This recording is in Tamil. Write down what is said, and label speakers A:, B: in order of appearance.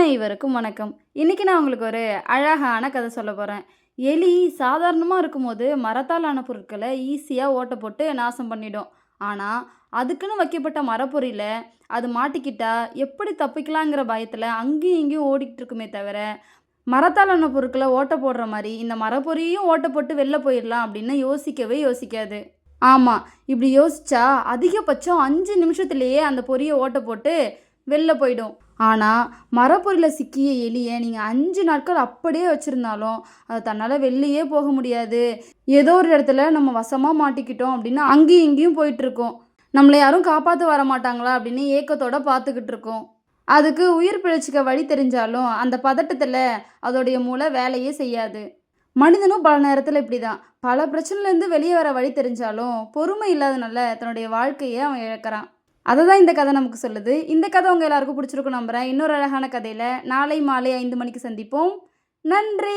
A: அனைவருக்கும் வணக்கம். இன்னைக்கு நான் உங்களுக்கு ஒரு அழகான கதை சொல்ல போறேன். எலி சாதாரணமா இருக்கும்போது மரத்தால் ஆன பொருட்களை ஈஸியா ஓட்ட போட்டு நாசம் பண்ணிடும். ஆனா, அதுக்குன்னு வைக்கப்பட்ட மரப்பொறியில அது மாட்டிக்கிட்டா எப்படி தப்பிக்கலாங்கிற பயத்துல அங்கேயும் இங்கேயும் ஓடிக்கிட்டு இருக்குமே தவிர, மரத்தால் ஆன பொருட்கள ஓட்ட போடுற மாரி இந்த மரப்பொறியையும் ஓட்ட போட்டு வெளில போயிடலாம் அப்படின்னு யோசிக்கவே யோசிக்காது. ஆமா, இப்படி யோசிச்சா அதிகபட்சம் 5 நிமிஷத்திலேயே அந்த பொறிய ஓட்ட போட்டு வெளில போயிடும். ஆனா, மரப்பொரியில சிக்கிய எலிய நீங்க 5 நாட்கள் அப்படியே வச்சிருந்தாலும், அது தன்னால வெளிலயே போக முடியாது. ஏதோ ஒரு இடத்துல நம்ம வசமா மாட்டிக்கிட்டோம் அப்படின்னு அங்கேயும் இங்கேயும் போயிட்டுருக்கும். நம்மள யாரும் காப்பாத்த வரமாட்டாங்களா அப்படின்னு ஏக்கத்தோட பார்த்துக்கிட்டு இருக்கும். அதுக்கு உயிர் பிழைச்சுக்க வழி தெரிஞ்சாலும், அந்த பதட்டத்துல அதோடைய மூளை வேலையே செய்யாது. மனிதனும் பல நேரத்துல இப்படிதான். பல பிரச்சனையிலேருந்து வெளிய வர வழி தெரிஞ்சாலும், பொறுமை இல்லாதனால தன்னுடைய வாழ்க்கைய அவன் இழக்கிறான். அததான் இந்த கதை நமக்கு சொல்லுது. இந்த கதை உங்க எல்லாருக்கும் பிடிச்சிருக்கும்னு நம்புறேன். இன்னொரு அழகான கதையில நாளை மாலை 5 மணிக்கு சந்திப்போம். நன்றி.